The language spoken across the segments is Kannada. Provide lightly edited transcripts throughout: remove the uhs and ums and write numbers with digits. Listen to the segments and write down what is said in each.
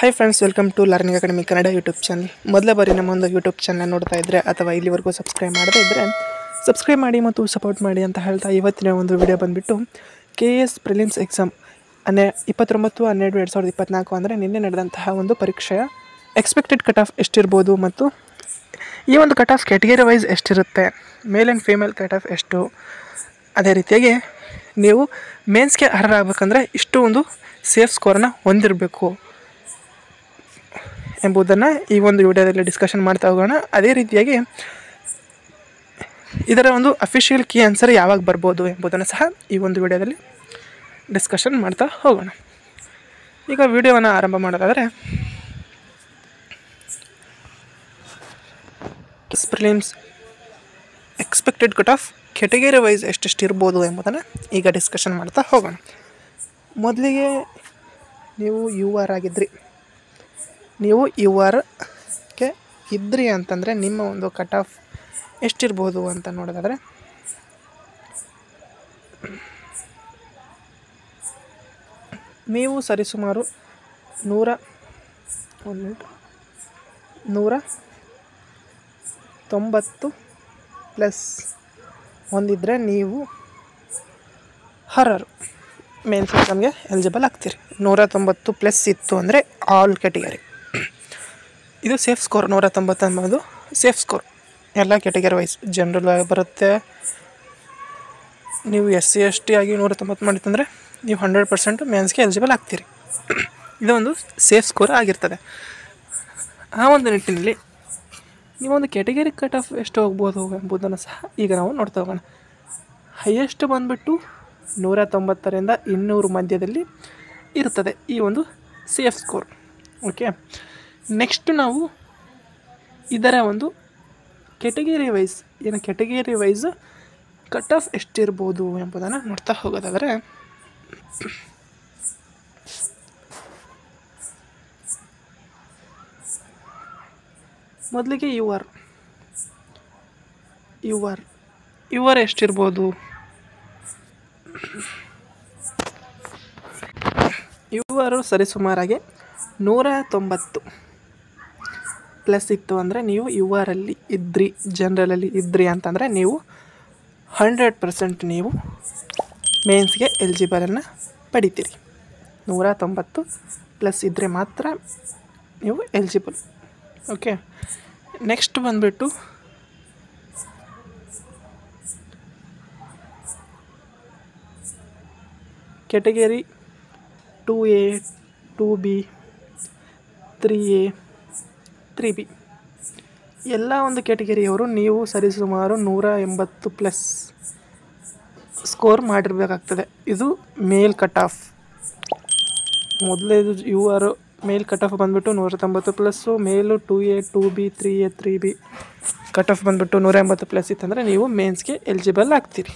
Hi friends, welcome to Learning Academy Kannada YouTube channel. ಮೊದಲ ಬಾರಿ ನಮ್ಮೊಂದು ಯೂಟ್ಯೂಬ್ ಚಾನಲ್ ನೋಡ್ತಾ ಇದ್ದರೆ ಅಥವಾ ಇಲ್ಲಿವರೆಗೂ ಸಬ್ಸ್ಕ್ರೈಬ್ ಮಾಡದೇ ಇದ್ದರೆ ಸಬ್ಸ್ಕ್ರೈಬ್ ಮಾಡಿ ಮತ್ತು ಸಪೋರ್ಟ್ ಮಾಡಿ ಅಂತ ಹೇಳ್ತಾ ಇವತ್ತಿನ ಒಂದು ವಿಡಿಯೋ ಬಂದುಬಿಟ್ಟು KS ಪ್ರಿಲಿಮ್ಸ್ ಎಕ್ಸಾಮ್ 29/12/2024 ಅಂದರೆ ನಿನ್ನೆ ನಡೆದಂತಹ ಒಂದು ಪರೀಕ್ಷೆಯ ಎಕ್ಸ್ಪೆಕ್ಟೆಡ್ ಕಟ್ ಆಫ್ ಎಷ್ಟಿರ್ಬೋದು ಮತ್ತು ಈ ಒಂದು ಕಟ್ ಆಫ್ ಕ್ಯಾಟಗರಿ ವೈಸ್ ಎಷ್ಟಿರುತ್ತೆ, male and female cut off ಎಷ್ಟು, ಅದೇ ರೀತಿಯಾಗಿ ನೀವು ಮೇನ್ಸ್ಗೆ ಅರ್ಹರಾಗಬೇಕಂದ್ರೆ ಇಷ್ಟು ಒಂದು ಸೇಫ್ ಸ್ಕೋರನ್ನು ಹೊಂದಿರಬೇಕು ಎಂಬುದನ್ನು ಈ ಒಂದು ವಿಡಿಯೋದಲ್ಲಿ ಡಿಸ್ಕಷನ್ ಮಾಡ್ತಾ ಹೋಗೋಣ. ಅದೇ ರೀತಿಯಾಗಿ ಇದರ ಒಂದು ಅಫಿಷಿಯಲ್ ಕೀ ಆನ್ಸರ್ ಯಾವಾಗ ಬರ್ಬೋದು ಎಂಬುದನ್ನು ಸಹ ಈ ಒಂದು ವಿಡಿಯೋದಲ್ಲಿ ಡಿಸ್ಕಷನ್ ಮಾಡ್ತಾ ಹೋಗೋಣ. ಈಗ ವಿಡಿಯೋವನ್ನು ಆರಂಭ ಮಾಡೋದಾದರೆ prelims expected cut off category wise ಎಷ್ಟೆಷ್ಟಿರ್ಬೋದು ಎಂಬುದನ್ನು ಈಗ ಡಿಸ್ಕಷನ್ ಮಾಡ್ತಾ ಹೋಗೋಣ. ಮೊದಲಿಗೆ ನೀವು UR ಆಗಿದ್ರಿ, ನೀವು URಗೆ ಇದ್ರಿ ಅಂತಂದರೆ ನಿಮ್ಮ ಒಂದು ಕಟ್ ಆಫ್ ಎಷ್ಟಿರ್ಬೋದು ಅಂತ ನೋಡೋದಾದರೆ ನೀವು ಸರಿಸುಮಾರು 190 ಪ್ಲಸ್ ಹೊಂದಿದ್ರೆ ನೀವು ಅರ್ಹರು, ಮೇನ್ಸ್ ಎಕ್ಸಾಮ್ಗೆ ಎಲಿಜಿಬಲ್ ಆಗ್ತೀರಿ. 190 ಪ್ಲಸ್ ಇತ್ತು ಅಂದರೆ ಆಲ್ ಕ್ಯಾಟಗರಿ. ಇದು ಸೇಫ್ ಸ್ಕೋರ್. 190 ಅನ್ನೋದು ಸೇಫ್ ಸ್ಕೋರ್ ಎಲ್ಲ ಕ್ಯಾಟಗರಿ ವೈಸ್. ಜನರಲ್ ಬರುತ್ತೆ. ನೀವು SC ST ಆಗಿ 190 ಮಾಡಿತ್ತಂದರೆ ನೀವು 100% ಮೇನ್ಸ್ಗೆ ಎಲಿಜಿಬಲ್ ಆಗ್ತೀರಿ. ಇದೊಂದು ಸೇಫ್ ಸ್ಕೋರ್ ಆಗಿರ್ತದೆ. ಆ ಒಂದು ನಿಟ್ಟಿನಲ್ಲಿ ನೀವೊಂದು ಕ್ಯಾಟಗರಿ ಕಟ್ ಆಫ್ ಎಷ್ಟು ಹೋಗ್ಬೋದು ಎಂಬುದನ್ನು ಸಹ ಈಗ ನಾವು ನೋಡ್ತಾ ಹೋಗೋಣ. ಹೈಯೆಸ್ಟ್ ಬಂದುಬಿಟ್ಟು 190ರಿಂದ 200 ಮಧ್ಯದಲ್ಲಿ ಇರ್ತದೆ ಈ ಒಂದು ಸೇಫ್ ಸ್ಕೋರ್. ಓಕೆ, ನೆಕ್ಸ್ಟ್ ನಾವು ಇದರ ಒಂದು ಕ್ಯಾಟಗರಿ ವೈಸ್ ಕಟ್ ಆಫ್ ಎಷ್ಟಿರ್ಬೋದು ಎಂಬುದನ್ನು ನೋಡ್ತಾ ಹೋಗೋದಾದರೆ ಮೊದಲಿಗೆ UR ಎಷ್ಟಿರ್ಬೋದು? UR ಸರಿಸುಮಾರಾಗಿ 190 ಪ್ಲಸ್ ಇತ್ತು ಅಂದರೆ ನೀವು URಲ್ಲಿ ಇದ್ರಿ, ಜನರಲಲ್ಲಿ ಇದ್ರಿ ಅಂತಂದರೆ ನೀವು 100% ನೀವು ಮೇನ್ಸ್ಗೆ ಎಲಿಜಿಬಲನ್ನು ಪಡಿತೀರಿ. 190 ಪ್ಲಸ್ ಇದ್ದರೆ ಮಾತ್ರ ನೀವು ಎಲಿಜಿಬಲ್. ಓಕೆ, ನೆಕ್ಸ್ಟ್ ಬಂದುಬಿಟ್ಟು category 2A 2B 3A 3B ಎಲ್ಲ ಒಂದು ಕ್ಯಾಟಗರಿಯವರು ನೀವು ಸರಿಸುಮಾರು 180 ಪ್ಲಸ್ ಸ್ಕೋರ್ ಮಾಡಿರಬೇಕಾಗ್ತದೆ. ಇದು ಮೇಲ್ ಕಟ್ ಆಫ್. ಮೊದಲೇದು UR ಮೇಲ್ ಕಟ್ ಆಫ್ ಬಂದುಬಿಟ್ಟು 190 ಪ್ಲಸ್ಸು, ಮೇಲು 2A 2B 3A 3B cut off ಬಂದುಬಿಟ್ಟು 180 ಪ್ಲಸ್ ಇತ್ತಂದರೆ ನೀವು ಮೇನ್ಸ್ಗೆ ಎಲಿಜಿಬಲ್ ಆಗ್ತೀರಿ.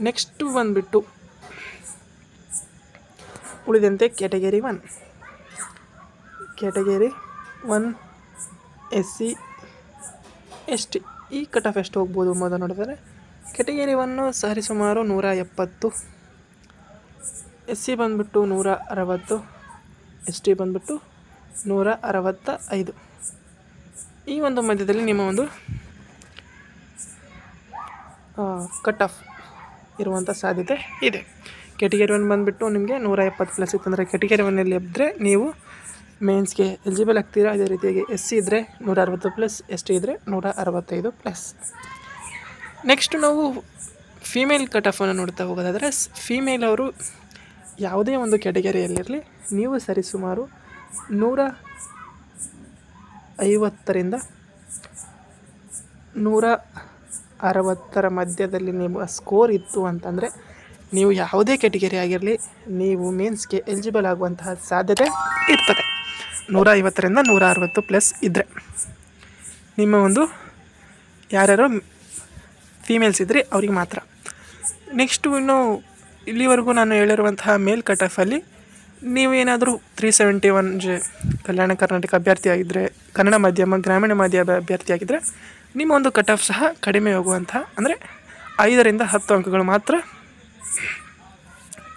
ನೆಕ್ಸ್ಟು ಬಂದುಬಿಟ್ಟು ಉಳಿದಂತೆ ಕ್ಯಾಟಗರಿ 1 SC ST ಈ ಕಟ್ ಆಫ್ ಎಷ್ಟು ಹೋಗ್ಬೋದು ಮೊದಲು ನೋಡಿದರೆ ಕ್ಯಾಟಗರಿ 1 ಸರಿಸುಮಾರು 170, SC ಬಂದುಬಿಟ್ಟು 160, ST ಬಂದುಬಿಟ್ಟು 165. ಈ ಒಂದು ಮಧ್ಯದಲ್ಲಿ ನಿಮ್ಮ ಒಂದು ಕಟ್ ಆಫ್ ಇರುವಂಥ ಸಾಧ್ಯತೆ ಇದೆ. ಕ್ಯಾಟಗರಿ 1 ಬಂದುಬಿಟ್ಟು ನಿಮಗೆ 170 ಪ್ಲಸ್ ಇತ್ತಂದರೆ ಕ್ಯಾಟಗರಿ 1ನಲ್ಲಿ ಇದ್ದರೆ ನೀವು ಮೇನ್ಸ್ಗೆ ಎಲಿಜಿಬಲ್ ಆಗ್ತೀರಾ. ಅದೇ ರೀತಿಯಾಗಿ SC ಇದ್ದರೆ 160 ಪ್ಲಸ್, ST ಇದ್ದರೆ 165 ಪ್ಲಸ್. ನೆಕ್ಸ್ಟ್ ನಾವು ಫೀಮೇಲ್ ಕಟ್ ಆಫನ್ನು ನೋಡ್ತಾ ಹೋಗೋದಾದರೆ ಫೀಮೇಲ್ ಅವರು ಯಾವುದೇ ಒಂದು ಕ್ಯಾಟಗರಿಯಲ್ಲಿರಲಿ ನೀವು ಸರಿಸುಮಾರು 150ರಿಂದ 160 ಮಧ್ಯದಲ್ಲಿ ನಿಮ್ಮ ಸ್ಕೋರ್ ಇತ್ತು ಅಂತಂದರೆ ನೀವು ಯಾವುದೇ ಕ್ಯಾಟಗರಿ ಆಗಿರಲಿ ನೀವು ಮೇನ್ಸ್ಗೆ ಎಲಿಜಿಬಲ್ ಆಗುವಂತಹ ಸಾಧ್ಯತೆ ಇರ್ತದೆ. 150ರಿಂದ 160 ಪ್ಲಸ್ ಇದ್ದರೆ ನಿಮ್ಮ ಒಂದು ಯಾರ್ಯಾರು ಫೀಮೇಲ್ಸ್ ಇದ್ದರೆ ಅವ್ರಿಗೆ ಮಾತ್ರ. ನೆಕ್ಸ್ಟು ಇನ್ನು ಇಲ್ಲಿವರೆಗೂ ನಾನು ಹೇಳಿರುವಂತಹ ಮೇಲ್ ಕಟ್ ಆಫಲ್ಲಿ ನೀವೇನಾದರೂ 371 ಕಲ್ಯಾಣ ಕರ್ನಾಟಕ ಅಭ್ಯರ್ಥಿ ಆಗಿದ್ದರೆ, ಕನ್ನಡ ಮಾಧ್ಯಮ ಗ್ರಾಮೀಣ ಮಾಧ್ಯಮ ಅಭ್ಯರ್ಥಿ ಆಗಿದ್ದರೆ ನಿಮ್ಮ ಒಂದು ಕಟ್ ಆಫ್ ಸಹ ಕಡಿಮೆ ಹೋಗುವಂತಹ, ಅಂದರೆ 5ರಿಂದ 10 ಅಂಕಗಳು ಮಾತ್ರ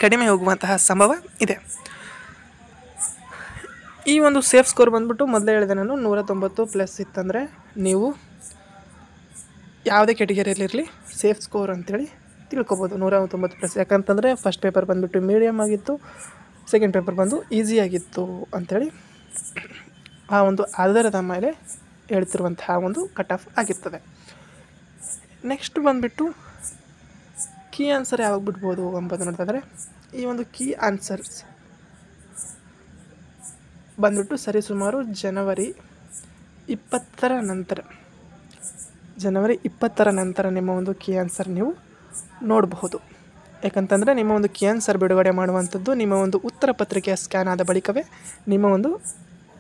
ಕಡಿಮೆ ಹೋಗುವಂತಹ ಸಂಭವ ಇದೆ. ಈ ಒಂದು ಸೇಫ್ ಸ್ಕೋರ್ ಬಂದ್ಬಿಟ್ಟು ಮೊದಲೇ ಹೇಳಿದೆ ನಾನು 190 ಪ್ಲಸ್ ಇತ್ತಂದರೆ ನೀವು ಯಾವುದೇ ಕ್ಯಾಟಗರಿಯಲ್ಲಿರಲಿ ಸೇಫ್ ಸ್ಕೋರ್ ಅಂತೇಳಿ ತಿಳ್ಕೊಬೋದು. 190 ಪ್ಲಸ್. ಯಾಕಂತಂದರೆ ಫಸ್ಟ್ ಪೇಪರ್ ಬಂದುಬಿಟ್ಟು ಮೀಡಿಯಮ್ ಆಗಿತ್ತು, ಸೆಕೆಂಡ್ ಪೇಪರ್ ಬಂದು ಈಸಿ ಆಗಿತ್ತು ಅಂಥೇಳಿ ಆ ಒಂದು ಆಧಾರದ ಮೇಲೆ ಹೇಳ್ತಿರುವಂತಹ ಒಂದು ಕಟ್ ಆಫ್ ಆಗಿರ್ತದೆ. ನೆಕ್ಸ್ಟ್ ಬಂದುಬಿಟ್ಟು ಕೀ ಆನ್ಸರ್ ಯಾವಾಗ ಬಿಡ್ಬೋದು ಎಂಬುದು ನೋಡ್ತಾಯಿದ್ರೆ, ಈ ಒಂದು ಕೀ ಆನ್ಸರ್ಸ್ ಬಂದುಬಿಟ್ಟು ಸರಿಸುಮಾರು ಜನವರಿ 20ರ ನಂತರ ನಿಮ್ಮ ಒಂದು ಕೀ ಆನ್ಸರ್ ನೀವು ನೋಡಬಹುದು. ಯಾಕಂತಂದರೆ ನಿಮ್ಮ ಒಂದು ಕೀ ಆನ್ಸರ್ ಬಿಡುಗಡೆ ಮಾಡುವಂಥದ್ದು ನಿಮ್ಮ ಒಂದು ಉತ್ತರ ಪತ್ರಿಕೆಯ ಸ್ಕ್ಯಾನ್ ಆದ ಬಳಿಕವೇ ನಿಮ್ಮ ಒಂದು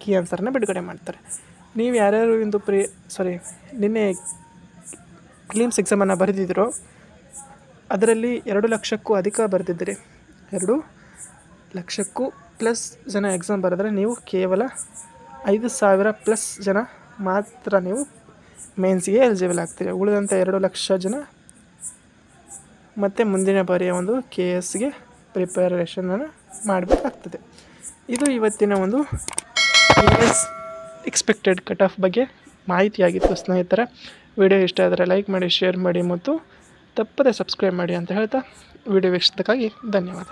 ಕೀ ಆನ್ಸರ್ನ ಬಿಡುಗಡೆ ಮಾಡ್ತಾರೆ. ನೀವು ಯಾರ್ಯಾರು ಇಂದು ನಿನ್ನೆ ಕ್ಲಿಮ್ಸ್ ಎಕ್ಸಾಮನ್ನು ಬರೆದಿದ್ದೀರೋ ಅದರಲ್ಲಿ 2 ಲಕ್ಷಕ್ಕೂ ಅಧಿಕ ಬರೆದಿದ್ದೀರಿ. 2 ಲಕ್ಷಕ್ಕೂ ಪ್ಲಸ್ ಜನ ಎಕ್ಸಾಮ್ ಬರೆದರೆ ನೀವು ಕೇವಲ 5,000 ಪ್ಲಸ್ ಜನ ಮಾತ್ರ ನೀವು ಮೇನ್ಸ್ಗೆ ಎಲಿಜಿಬಲ್ ಆಗ್ತೀರಿ. ಉಳಿದಂಥ 2 ಲಕ್ಷ ಜನ ಮತ್ತು ಮುಂದಿನ ಬಾರಿಯ ಒಂದು KSಗೆ ಪ್ರಿಪರೇಷನನ್ನು ಮಾಡಬೇಕಾಗ್ತದೆ. ಇದು ಇವತ್ತಿನ ಒಂದು KS ಎಕ್ಸ್ಪೆಕ್ಟೆಡ್ ಕಟ್ ಆಫ್ ಬಗ್ಗೆ ಮಾಹಿತಿಯಾಗಿತ್ತು ಸ್ನೇಹಿತರೆ. ವಿಡಿಯೋ ಇಷ್ಟ ಆದರೆ ಲೈಕ್ ಮಾಡಿ, ಶೇರ್ ಮಾಡಿ ಮತ್ತು ತಪ್ಪದೇ ಸಬ್ಸ್ಕ್ರೈಬ್ ಮಾಡಿ ಅಂತ ಹೇಳ್ತಾ ವಿಡಿಯೋ ವೀಕ್ಷಿಸೋದಕ್ಕಾಗಿ ಧನ್ಯವಾದ.